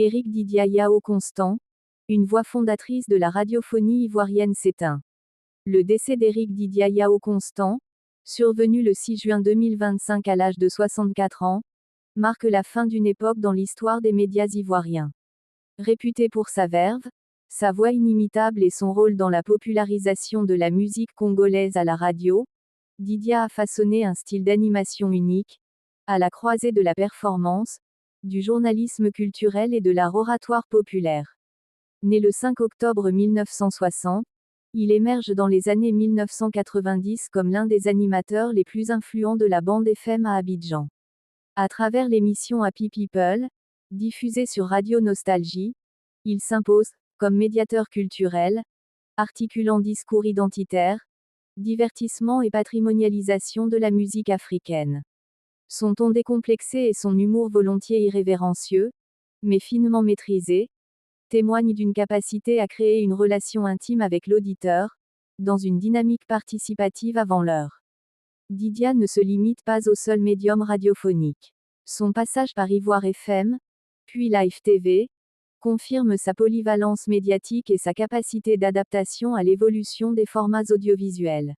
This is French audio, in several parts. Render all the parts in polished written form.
Éric Didia Yao Constant, une voix fondatrice de la radiophonie ivoirienne s'éteint. Le décès d'Éric Didia Yao Constant, survenu le 6 juin 2025 à l'âge de 64 ans, marque la fin d'une époque dans l'histoire des médias ivoiriens. Réputé pour sa verve, sa voix inimitable et son rôle dans la popularisation de la musique congolaise à la radio, Didia a façonné un style d'animation unique, à la croisée de la performance, du journalisme culturel et de l'art oratoire populaire. Né le 5 octobre 1960, il émerge dans les années 1990 comme l'un des animateurs les plus influents de la bande FM à Abidjan. À travers l'émission Happy People, diffusée sur Radio Nostalgie, il s'impose comme médiateur culturel, articulant discours identitaire, divertissement et patrimonialisation de la musique africaine. Son ton décomplexé et son humour volontiers irrévérencieux, mais finement maîtrisé, témoignent d'une capacité à créer une relation intime avec l'auditeur, dans une dynamique participative avant l'heure. Didia ne se limite pas au seul médium radiophonique. Son passage par Ivoire FM, puis Live TV, confirme sa polyvalence médiatique et sa capacité d'adaptation à l'évolution des formats audiovisuels.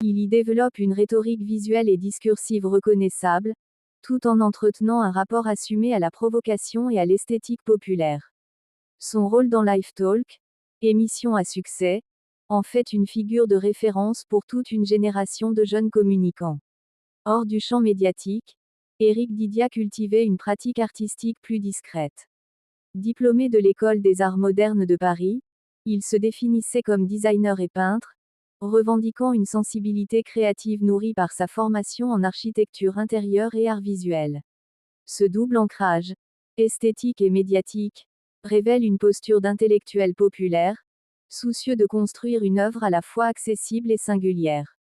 Il y développe une rhétorique visuelle et discursive reconnaissable, tout en entretenant un rapport assumé à la provocation et à l'esthétique populaire. Son rôle dans Live Talk, émission à succès, en fait une figure de référence pour toute une génération de jeunes communicants. Hors du champ médiatique, Éric Didia cultivait une pratique artistique plus discrète. Diplômé de l'École des Arts Modernes de Paris, il se définissait comme designer et peintre, revendiquant une sensibilité créative nourrie par sa formation en architecture intérieure et art visuel. Ce double ancrage, esthétique et médiatique, révèle une posture d'intellectuel populaire, soucieux de construire une œuvre à la fois accessible et singulière.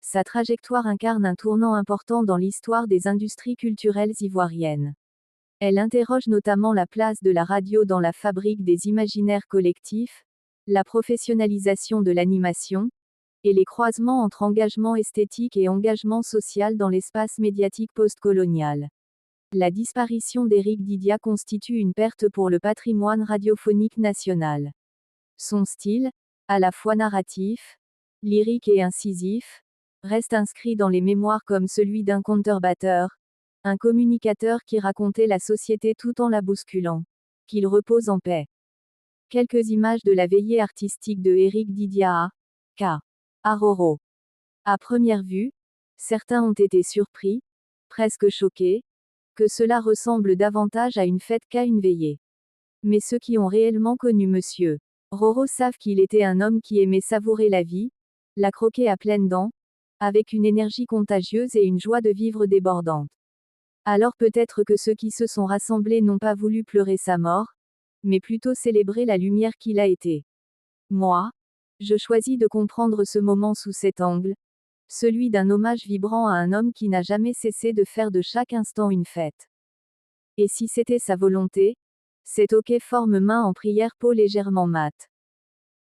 Sa trajectoire incarne un tournant important dans l'histoire des industries culturelles ivoiriennes. Elle interroge notamment la place de la radio dans la fabrique des imaginaires collectifs, la professionnalisation de l'animation, et les croisements entre engagement esthétique et engagement social dans l'espace médiatique postcolonial. La disparition d'Éric Didia constitue une perte pour le patrimoine radiophonique national. Son style, à la fois narratif, lyrique et incisif, reste inscrit dans les mémoires comme celui d'un conteur-batteur, un communicateur qui racontait la société tout en la bousculant. Qu'il repose en paix. Quelques images de la veillée artistique de Éric Didia à K. Aroro. À première vue, certains ont été surpris, presque choqués, que cela ressemble davantage à une fête qu'à une veillée. Mais ceux qui ont réellement connu Monsieur Roro savent qu'il était un homme qui aimait savourer la vie, la croquer à pleines dents, avec une énergie contagieuse et une joie de vivre débordante. Alors peut-être que ceux qui se sont rassemblés n'ont pas voulu pleurer sa mort, mais plutôt célébrer la lumière qu'il a été. Moi, je choisis de comprendre ce moment sous cet angle, celui d'un hommage vibrant à un homme qui n'a jamais cessé de faire de chaque instant une fête. Et si c'était sa volonté, cet hoquet forme main en prière peau légèrement mate.